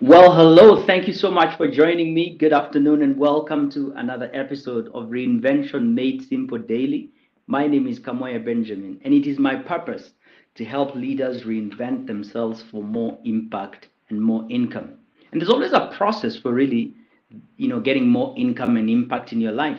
Well, hello. Thank you so much for joining me. Good afternoon and welcome to another episode of Reinvention Made Simple Daily. My name is Kamoya Benjamin, and it is my purpose to help leaders reinvent themselves for more impact and more income. And there's always a process for really, getting more income and impact in your life.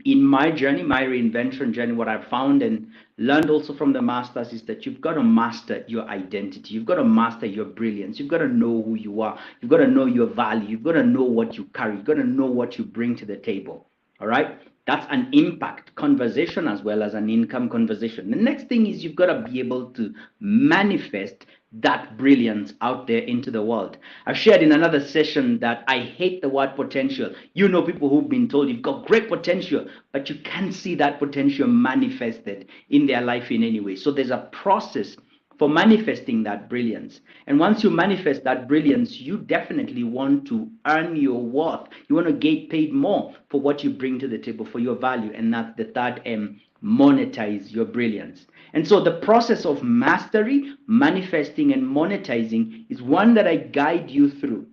In my journey, my reinvention journey, what I've found and learned also from the masters is that you've got to master your identity. You've got to master your brilliance. You've got to know who you are. You've got to know your value. You've got to know what you carry. You've got to know what you bring to the table. All right. That's an impact conversation as well as an income conversation. The next thing is you've got to be able to manifest that brilliance out there into the world. I've shared in another session that I hate the word potential. You know, people who've been told you've got great potential, but you can't see that potential manifested in their life in any way. So there's a process for manifesting that brilliance. And once you manifest that brilliance, you definitely want to earn your worth. You want to get paid more for what you bring to the table, for your value. And that's the third M, monetize your brilliance. And so the process of mastery, manifesting, and monetizing is one that I guide you through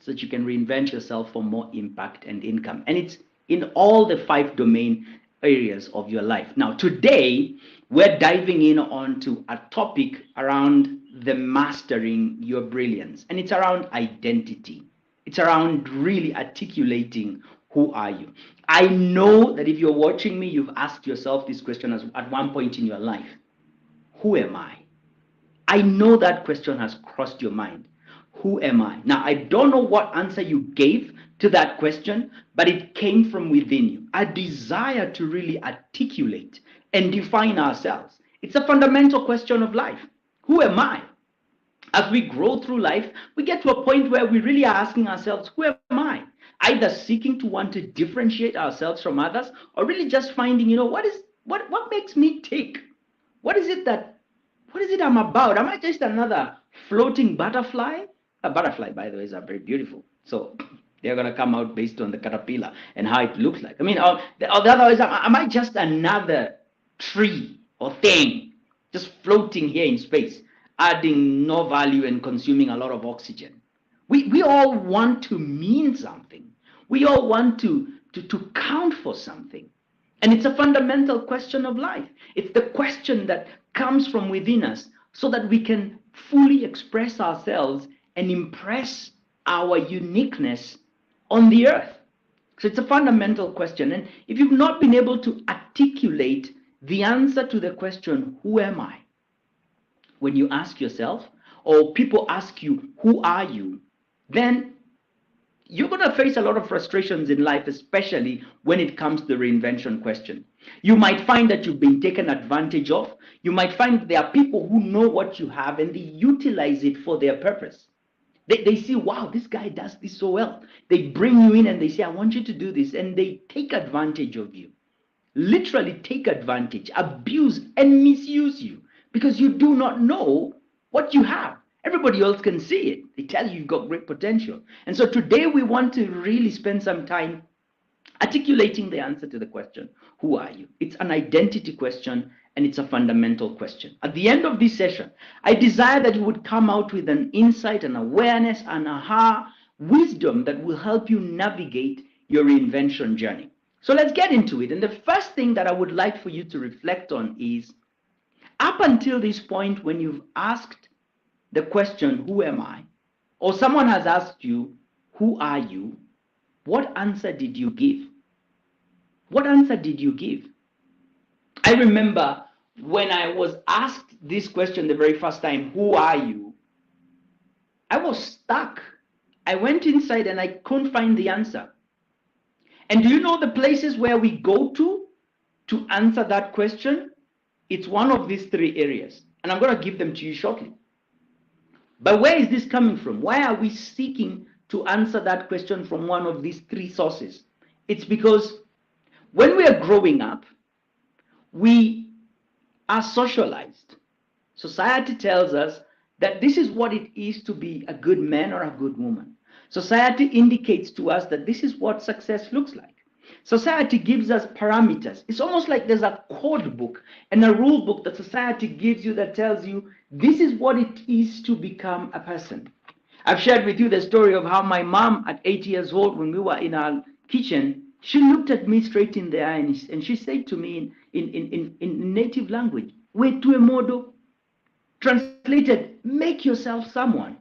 so that you can reinvent yourself for more impact and income. And it's in all the five domain areas of your life. Now, today, we're diving in onto a topic around the mastering your brilliance, and it's around identity. It's around really articulating who are you. I know that if you're watching me, you've asked yourself this question at one point in your life. Who am I? I know that question has crossed your mind. Who am I? Now, I don't know what answer you gave to that question, but it came from within you. A desire to really articulate and define ourselves. It's a fundamental question of life. Who am I? As we grow through life, we get to a point where we really are asking ourselves, who am I? Either seeking to want to differentiate ourselves from others, or really just finding, what makes me tick? What is it that what is it I'm about? Am I just another floating butterfly? A butterfly, by the way, is very beautiful. So they're going to come out based on the caterpillar and how it looks like. I mean, or the other is, am I just another tree or thing just floating here in space, adding no value and consuming a lot of oxygen? We all want to mean something. We all want to count for something. And it's a fundamental question of life. It's the question that comes from within us so that we can fully express ourselves and impress our uniqueness on the earth. So it's a fundamental question. And if you've not been able to articulate the answer to the question, who am I? When you ask yourself, or people ask you, who are you? Then you're going to face a lot of frustrations in life, especially when it comes to the reinvention question. You might find that you've been taken advantage of. You might find there are people who know what you have and they utilize it for their purpose. They see, wow, this guy does this so well. They bring you in and they say, I want you to do this. And they take advantage of you. Literally take advantage, abuse, and misuse you because you do not know what you have. Everybody else can see it. They tell you you've got great potential. And so today we want to really spend some time articulating the answer to the question, who are you? It's an identity question and it's a fundamental question. At the end of this session, I desire that you would come out with an insight, an awareness, an aha, wisdom that will help you navigate your reinvention journey. So let's get into it. And the first thing that I would like for you to reflect on is, up until this point when you've asked the question, who am I? Or someone has asked you, who are you? What answer did you give? What answer did you give? I remember when I was asked this question the very first time, who are you? I was stuck. I went inside and I couldn't find the answer. And do you know the places where we go to answer that question? It's one of these three areas. And I'm going to give them to you shortly. But where is this coming from? Why are we seeking to answer that question from one of these three sources? It's because when we are growing up, we are socialized. Society tells us that this is what it is to be a good man or a good woman. Society indicates to us that this is what success looks like. Society gives us parameters. It's almost like there's a code book and a rule book that society gives you that tells you this is what it is to become a person. I've shared with you the story of how my mom at 8 years old, when we were in our kitchen, she looked at me straight in the eye and she said to me in native language, "Wetu emodo," translated, "Make yourself someone."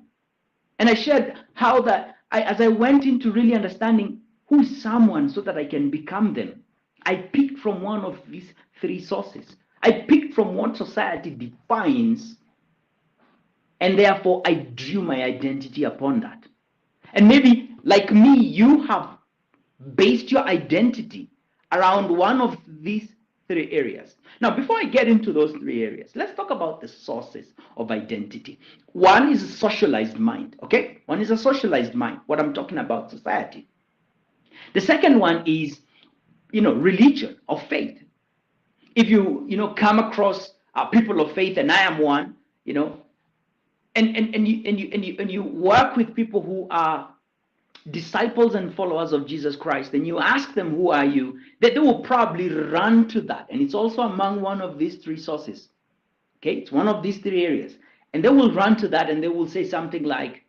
And I shared how that as I went into really understanding who is someone so that I can become them, I picked from one of these three sources. I picked from what society defines, and therefore I drew my identity upon that. And maybe, like me, you have based your identity around one of these three areas. Now, before I get into those three areas, let's talk about the sources of identity. One is a socialized mind, okay? One is a socialized mind, what I'm talking about, society. The second one is, religion or faith. If you, come across people of faith, and I am one, and you work with people who are disciples and followers of Jesus Christ, and you ask them, "Who are you?" They will probably run to that. And it's also among one of these three sources. Okay, it's one of these three areas. And they will run to that and they will say something like,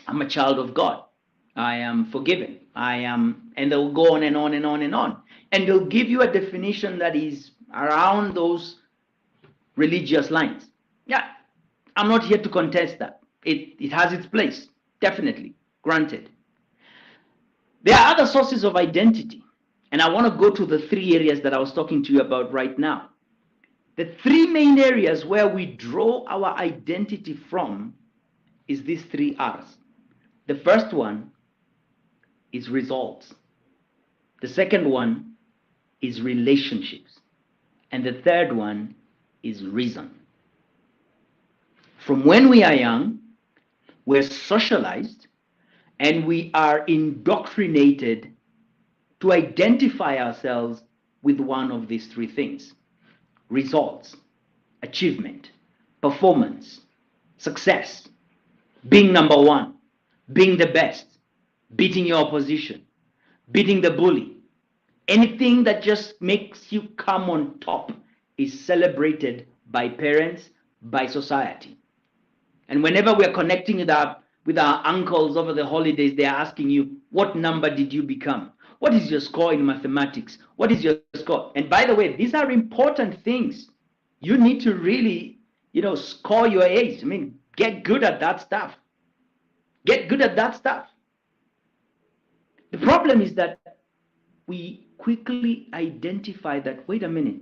"I'm a child of God. I am forgiven. I am," and they'll go on and on and on and on. And they'll give you a definition that is around those religious lines. Yeah, I'm not here to contest that. It has its place, definitely, granted. There are other sources of identity, and I want to go to the three areas that I was talking to you about right now. The three main areas where we draw our identity from is these three R's. The first one is results. The second one is relationships. And the third one is reason. From when we are young, we're socialized and we are indoctrinated to identify ourselves with one of these three things: results, achievement, performance, success, being number one, being the best, beating your opposition, beating the bully. Anything that just makes you come on top is celebrated by parents, by society. And whenever we're connecting with our uncles over the holidays, they're asking you, "What number did you become? What is your score in mathematics? What is your score?" And by the way, these are important things. You need to really, score your A's. I mean, get good at that stuff. Get good at that stuff. The problem is that we quickly identify that, wait a minute,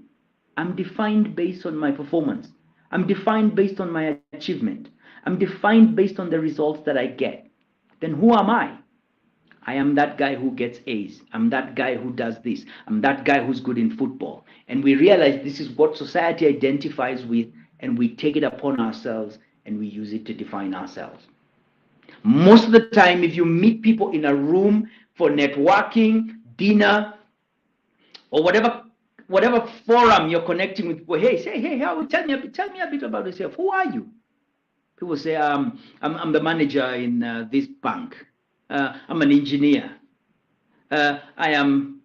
I'm defined based on my performance. I'm defined based on my achievement. I'm defined based on the results that I get. Then who am I? I am that guy who gets A's. I'm that guy who does this. I'm that guy who's good in football. And we realize this is what society identifies with, and we take it upon ourselves and we use it to define ourselves. Most of the time, if you meet people in a room for networking, dinner, or whatever forum you're connecting with people, hey, tell me a bit about yourself. Who are you? People say, I'm the manager in this bank. I'm an engineer. I am,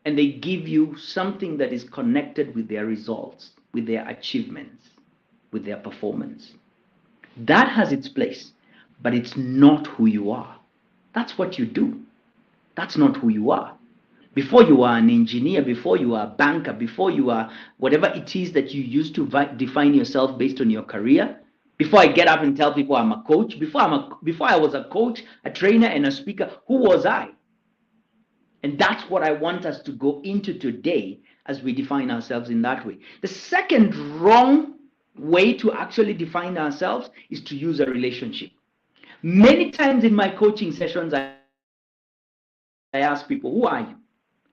and they give you something that is connected with their results, with their achievements, with their performance. That has its place, but it's not who you are. That's what you do. That's not who you are. Before you are an engineer, before you are a banker, before you are whatever it is that you use to define yourself based on your career, before I get up and tell people I'm a coach, before I was a coach, a trainer, and a speaker, who was I? And that's what I want us to go into today as we define ourselves in that way. The second wrong way to actually define ourselves is to use a relationship. Many times in my coaching sessions, I ask people, "Who are you?"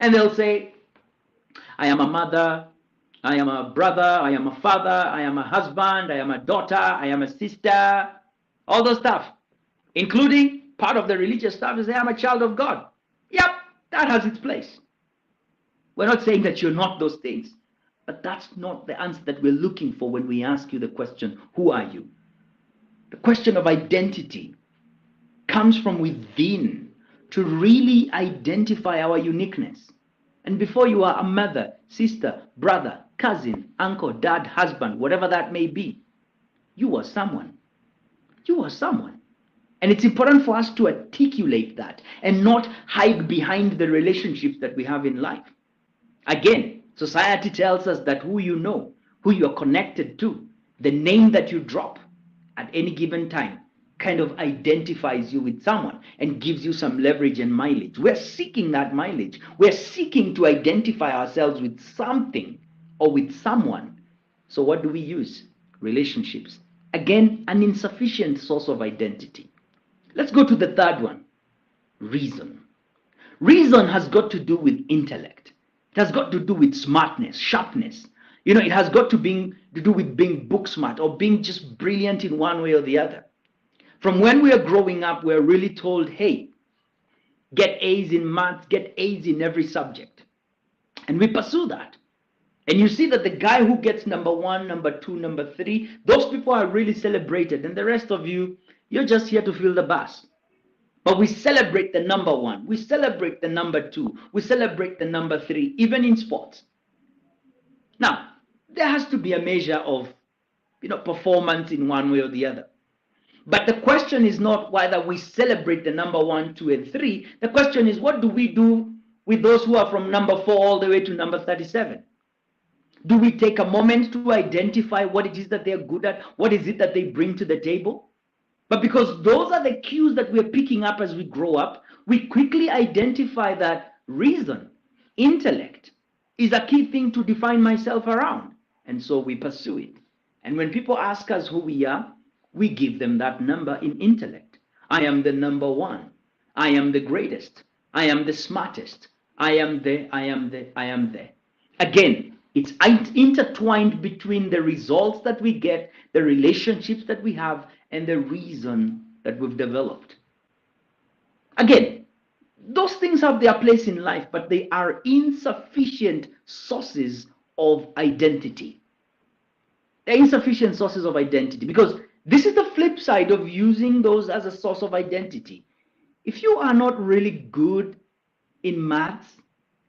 And they'll say, "I am a mother, I am a brother, I am a father, I am a husband, I am a daughter, I am a sister," all those stuff, including part of the religious stuff is, "I am a child of God." Yep, that has its place. We're not saying that you're not those things, but that's not the answer that we're looking for when we ask you the question, "Who are you?" The question of identity comes from within to really identify our uniqueness. And before you are a mother, sister, brother, cousin, uncle, dad, husband, whatever that may be, you are someone. You are someone. And it's important for us to articulate that and not hide behind the relationships that we have in life. Again, society tells us that who you know, who you're connected to, the name that you drop at any given time kind of identifies you with someone and gives you some leverage and mileage. We're seeking that mileage. We're seeking to identify ourselves with something or with someone. So what do we use? Relationships. Again, an insufficient source of identity. Let's go to the third one, reason. Reason has got to do with intellect. It has got to do with smartness, sharpness. It has got to do with being book smart or being just brilliant in one way or the other. From when we are growing up, we're really told, hey, get A's in maths, get A's in every subject. And we pursue that. And you see that the guy who gets number 1, number 2, number 3, those people are really celebrated. And the rest of you, you're just here to fill the bus. But we celebrate the number 1. We celebrate the number 2. We celebrate the number 3, even in sports. Now, there has to be a measure of, performance in one way or the other. But the question is not whether we celebrate the number 1, 2, and 3. The question is, what do we do with those who are from number 4 all the way to number 37? Do we take a moment to identify what it is that they're good at? What is it that they bring to the table? But because those are the cues that we're picking up as we grow up, we quickly identify that reason, intellect, is a key thing to define myself around. And so we pursue it. And when people ask us who we are, we give them that number in intellect. I am the number 1. I am the greatest. I am the smartest. I am the. Again, it's intertwined between the results that we get, the relationships that we have, and the reason that we've developed. Again, those things have their place in life, but they are insufficient sources of identity. They're insufficient sources of identity because this is the flip side of using those as a source of identity. If you are not really good in maths,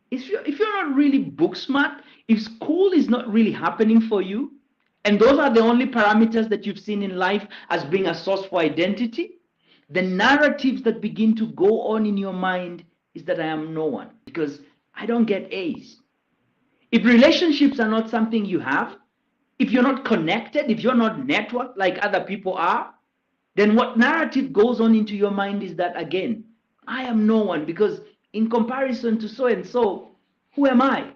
if you're not really book smart, if school is not really happening for you, and those are the only parameters that you've seen in life as being a source for identity, the narratives that begin to go on in your mind is that I am no one because I don't get A's. If relationships are not something you have, if you're not connected, if you're not networked like other people are, then what narrative goes on into your mind is that, again, I am no one because in comparison to so-and-so, who am I?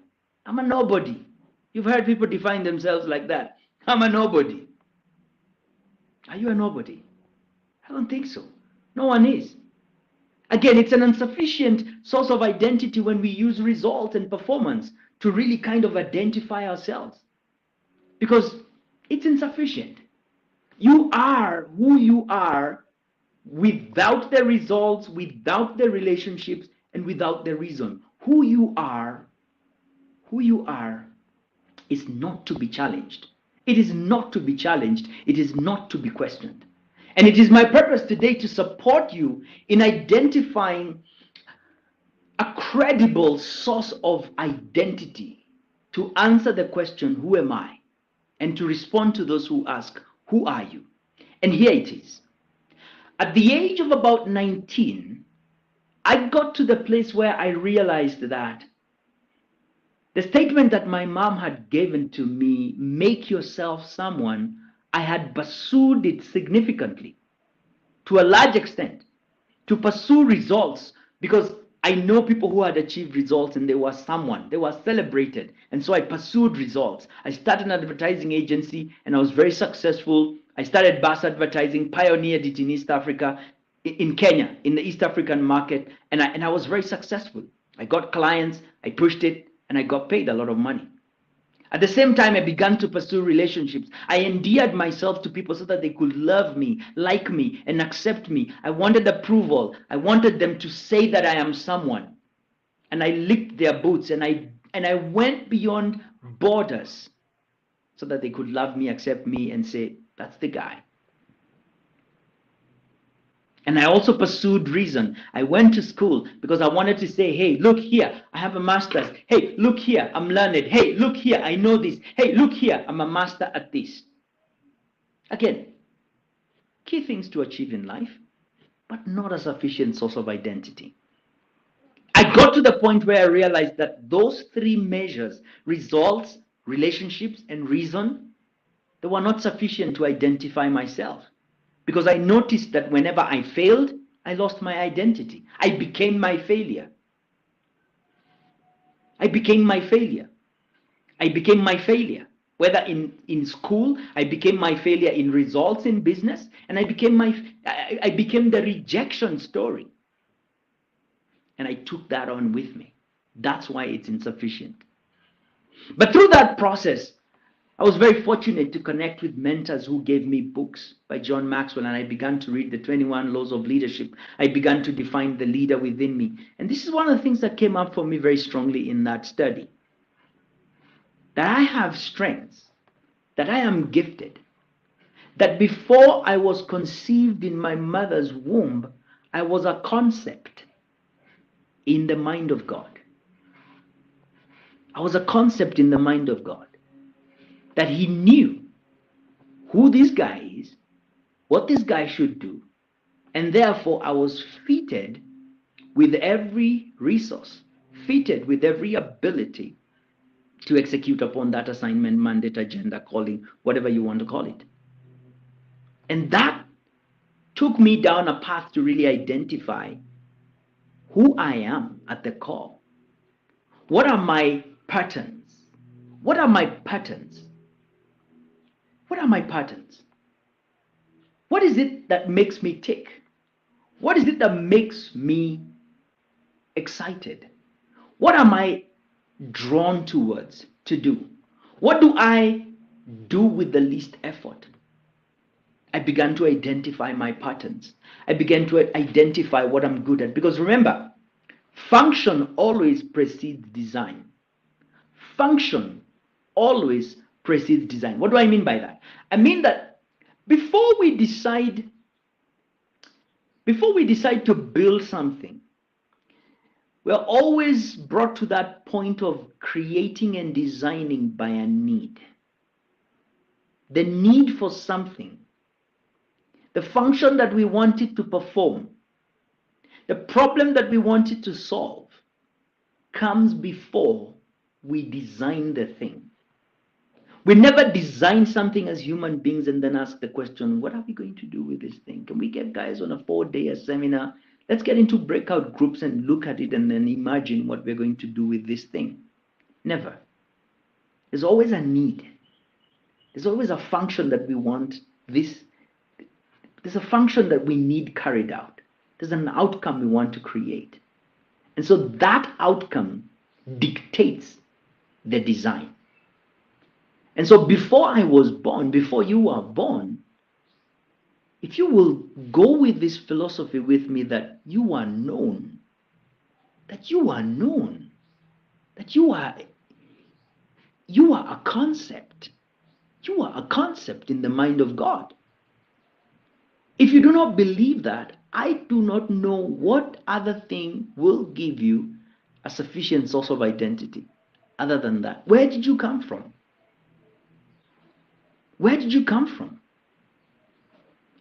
I'm a nobody. You've heard people define themselves like that. I'm a nobody. Are you a nobody? I don't think so. No one is. Again, it's an insufficient source of identity when we use results and performance to really kind of identify ourselves. Because it's insufficient. You are who you are without the results, without the relationships, and without the reason. Who you are is not to be challenged. It is not to be challenged. It is not to be questioned. And it is my purpose today to support you in identifying a credible source of identity to answer the question, who am I? And to respond to those who ask, who are you? And here it is. At the age of about 19, I got to the place where I realized that the statement that my mom had given to me, make yourself someone, I had pursued it significantly, to a large extent, to pursue results, because I know people who had achieved results and they were someone, they were celebrated. And so I pursued results. I started an advertising agency and I was very successful. I started bus advertising, pioneered it in East Africa, in Kenya, in the East African market. And I was very successful. I got clients, I pushed it, and I got paid a lot of money. At the same time, I began to pursue relationships. I endeared myself to people so that they could love me, like me, and accept me. I wanted approval. I wanted them to say that I am someone. And I licked their boots, and I went beyond borders so that they could love me, accept me, and say, that's the guy. And I also pursued reason. I went to school because I wanted to say, hey, look here, I have a master's. Hey, look here, I'm learned. Hey, look here, I know this. Hey, look here, I'm a master at this. Again, key things to achieve in life. but not a sufficient source of identity. I got to the point where I realized that those three measures, results, relationships, and reason, they were not sufficient to identify myself. Because I noticed that whenever I failed, I lost my identity. I became my failure. I became my failure. I became my failure. Whether in school, I became my failure in results in business, and I became the rejection story. And I took that on with me. That's why it's insufficient. But through that process, I was very fortunate to connect with mentors who gave me books by John Maxwell, and I began to read the 21 Laws of Leadership. I began to define the leader within me. And this is one of the things that came up for me very strongly in that study. That I have strengths, that I am gifted, that before I was conceived in my mother's womb, I was a concept in the mind of God. I was a concept in the mind of God. That he knew who this guy is, what this guy should do, and therefore I was fitted with every resource, fitted with every ability to execute upon that assignment, mandate, agenda, calling, whatever you want to call it. And that took me down a path to really identify who I am at the core. What are my patterns? What are my patterns? What are my patterns? What is it that makes me tick? What is it that makes me excited? What am I drawn towards to do? What do I do with the least effort? I began to identify my patterns. I began to identify what I'm good at. Because remember, function always precedes design. Function always precedes design. What do I mean by that? I mean that before we decide to build something, we're always brought to that point of creating and designing by a need. The need for something, the function that we want it to perform, the problem that we want it to solve comes before we design the thing. We never design something as human beings and then ask the question, what are we going to do with this thing? Can we get guys on a 4-day seminar? Let's get into breakout groups and look at it and then imagine what we're going to do with this thing. Never. There's always a need. There's always a function that we want this. There's a function that we need carried out. There's an outcome we want to create. And so that outcome dictates the design. And so before I was born, before you were born, if you will go with this philosophy with me that you are known, that you are known, that you are a concept. You are a concept in the mind of God. If you do not believe that, I do not know what other thing will give you a sufficient source of identity other than that. Where did you come from? Where did you come from?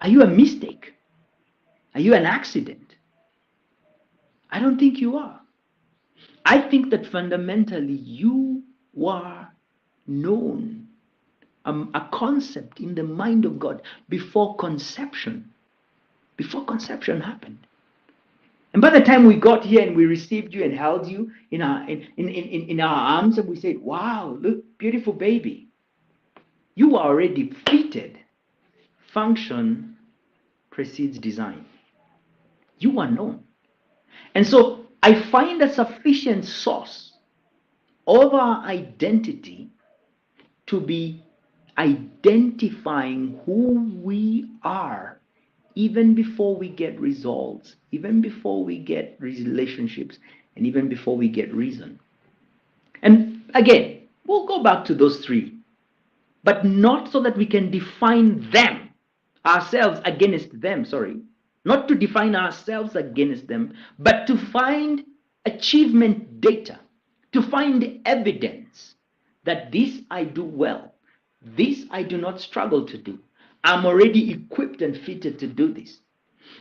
Are you a mistake? Are you an accident? I don't think you are. I think that fundamentally you were known, a concept in the mind of God before conception happened. And by the time we got here and we received you and held you in our arms and we said, wow, look, beautiful baby. You are already fitted. Function precedes design. You are known. And so I find a sufficient source of our identity to be identifying who we are even before we get results, even before we get relationships, and even before we get reason. And again, we'll go back to those three, but not so that we can define them, ourselves against them, not to define ourselves against them, but to find achievement data, to find evidence that this I do well, this I do not struggle to do. I'm already equipped and fitted to do this.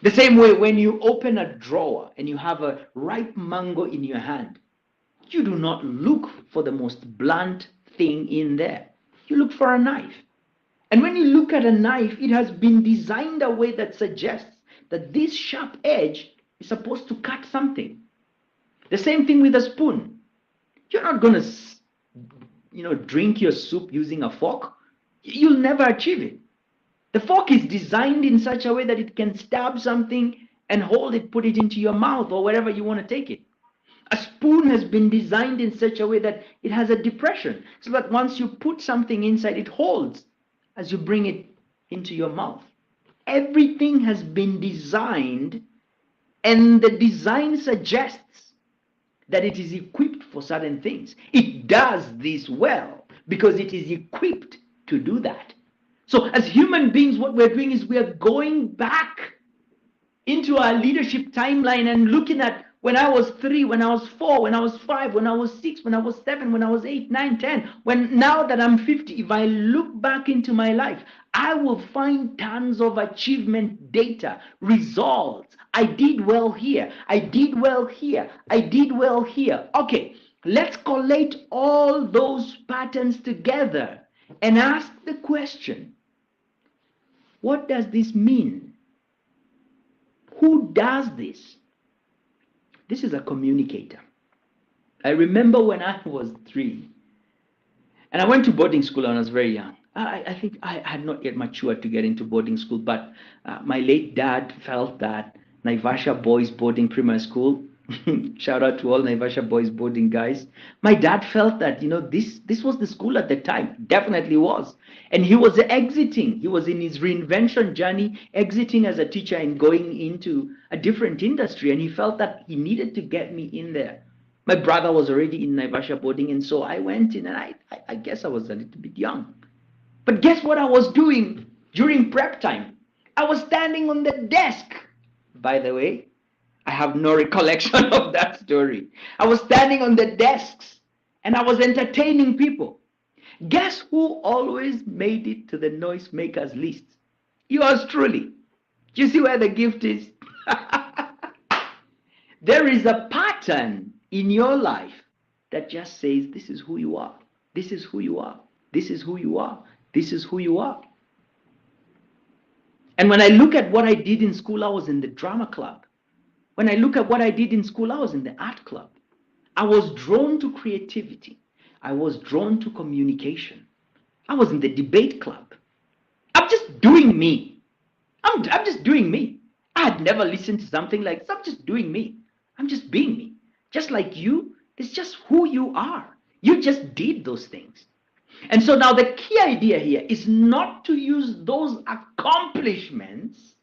The same way, when you open a drawer and you have a ripe mango in your hand, you do not look for the most blunt thing in there. You look for a knife. And when you look at a knife, it has been designed a way that suggests that this sharp edge is supposed to cut something. The same thing with a spoon. You're not going to, drink your soup using a fork. You'll never achieve it. The fork is designed in such a way that it can stab something and hold it, put it into your mouth or wherever you want to take it. A spoon has been designed in such a way that it has a depression, so that once you put something inside, it holds as you bring it into your mouth. Everything has been designed, and the design suggests that it is equipped for certain things. It does this well because it is equipped to do that. So as human beings, what we're doing is we are going back into our leadership timeline and looking at when I was 3, when I was 4, when I was 5, when I was 6, when I was 7, when I was 8, 9, 10. Now that I'm 50, if I look back into my life, I will find tons of achievement data, results. I did well here. I did well here. I did well here. Okay, let's collate all those patterns together and ask the question, what does this mean? Who does this? This is a communicator. I remember when I was 3, and I went to boarding school when I was very young. I think I had not yet matured to get into boarding school, but my late dad felt that Naivasha Boys Boarding Primary School, shout out to all Naivasha Boys Boarding guys. My dad felt that, this was the school at the time, definitely was. And he was exiting. He was in his reinvention journey, exiting as a teacher and going into a different industry. And he felt that he needed to get me in there. My brother was already in Naivasha boarding, and so I went in, and I guess I was a little bit young. But guess what I was doing during prep time? I was standing on the desk. By the way, I have no recollection of that story. I was standing on the desks and I was entertaining people. Guess who always made it to the noisemakers list? Yours truly. Do you see where the gift is? There is a pattern in your life that just says, this is who you are. This is who you are. This is who you are. This is who you are. And when I look at what I did in school, I was in the drama club. When I look at what I did in school, I was in the art club. I was drawn to creativity. I was drawn to communication. I was in the debate club. I'm just doing me. I'm just doing me. I had never listened to something like, I'm just doing me. I'm just being me. Just like you, it's just who you are. You just did those things. And so now the key idea here is not to use those accomplishments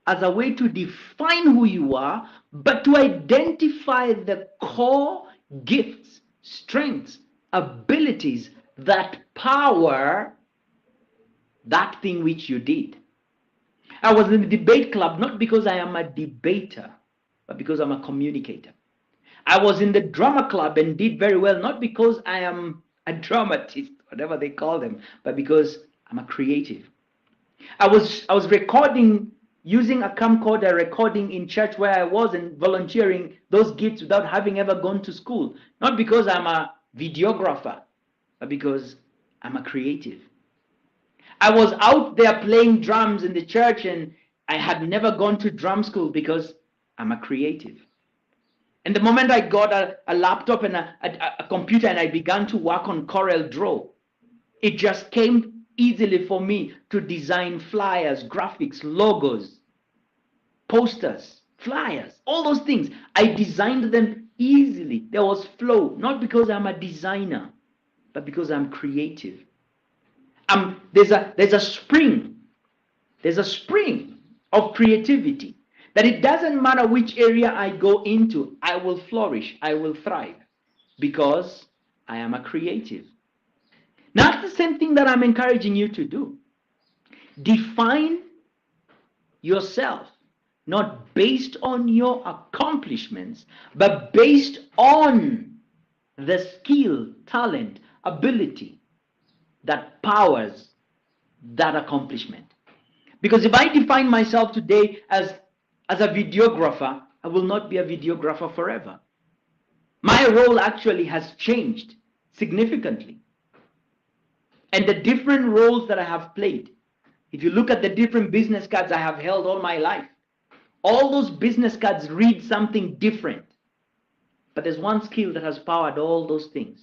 as a way to define who you are, but to identify the core gifts, strengths, abilities that power that thing which you did. I was in the debate club not because I am a debater, but because I'm a communicator. I was in the drama club and did very well, not because I am a dramatist, whatever they call them, but because I'm a creative. I was recording, using a camcorder, recording in church where I was and volunteering those gifts without having ever gone to school. Not because I'm a videographer, but because I'm a creative. I was out there playing drums in the church and I had never gone to drum school because I'm a creative. And the moment I got a laptop and a computer and I began to work on Corel Draw, it just came easily for me to design flyers, graphics, logos, posters, flyers, all those things. I designed them easily. There was flow, not because I'm a designer, but because I'm creative. There's a spring. There's a spring of creativity. That it doesn't matter which area I go into, I will flourish, I will thrive, because I am a creative. Now, that's the same thing that I'm encouraging you to do. Define yourself, not based on your accomplishments, but based on the skill, talent, ability that powers that accomplishment. Because if I define myself today as a videographer, I will not be a videographer forever. My role actually has changed significantly. And the different roles that I have played, if you look at the different business cards I have held all my life, all those business cards read something different. But there's one skill that has powered all those things: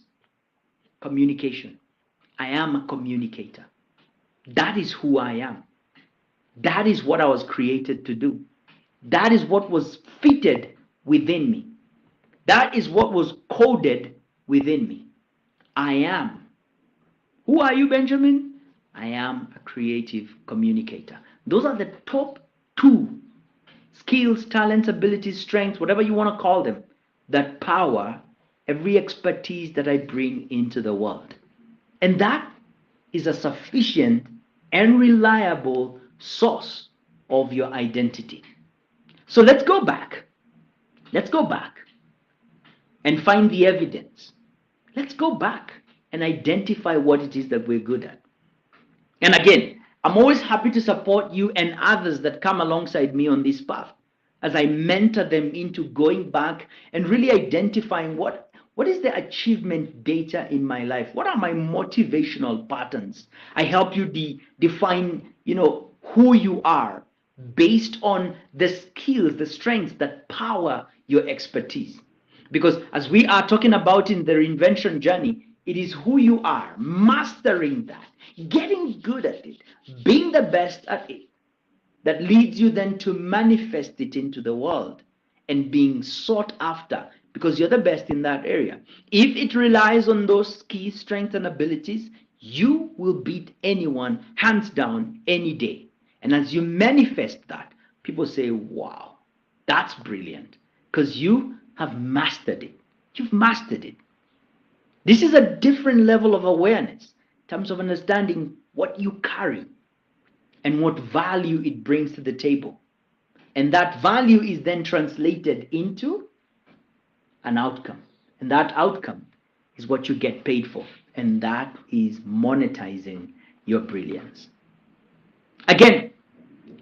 communication. I am a communicator. That is who I am. That is what I was created to do. That is what was fitted within me. That is what was coded within me. I am. Who are you, Benjamin? I am a creative communicator. Those are the top two skills, talents, abilities, strengths, whatever you want to call them, that power every expertise that I bring into the world. And that is a sufficient and reliable source of your identity. So let's go back. Let's go back and find the evidence. Let's go back and identify what it is that we're good at. And again, I'm always happy to support you and others that come alongside me on this path as I mentor them into going back and really identifying what is the achievement data in my life? What are my motivational patterns? I help you define, who you are based on the skills, the strengths that power your expertise. Because as we are talking about in the reinvention journey, it is who you are, mastering that, getting good at it, being the best at it, that leads you then to manifest it into the world and being sought after because you're the best in that area. If it relies on those key strengths and abilities, you will beat anyone hands down any day. And as you manifest that, people say, wow, that's brilliant, because you have mastered it. You've mastered it. This is a different level of awareness in terms of understanding what you carry and what value it brings to the table. And that value is then translated into an outcome. And that outcome is what you get paid for. And that is monetizing your brilliance. Again,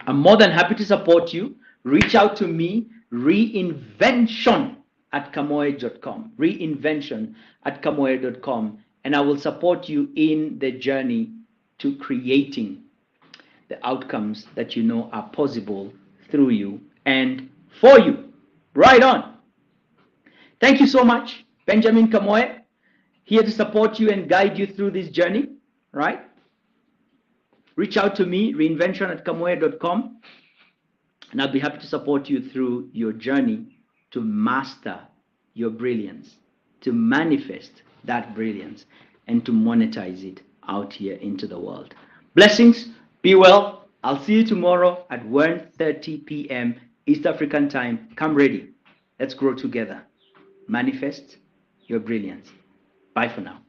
I'm more than happy to support you. Reach out to me, reinvention@kamoe.com, reinvention@kamoe.com, and I will support you in the journey to creating the outcomes that you know are possible through you and for you. Right on. Thank you so much, Benjamin Kamoe, here to support you and guide you through this journey, right? Reach out to me, reinvention@kamoe.com, and I'll be happy to support you through your journey to master your brilliance, to manifest that brilliance, and to monetize it out here into the world. Blessings, be well. I'll see you tomorrow at 1:30 p.m. East African time. Come ready. Let's grow together. Manifest your brilliance. Bye for now.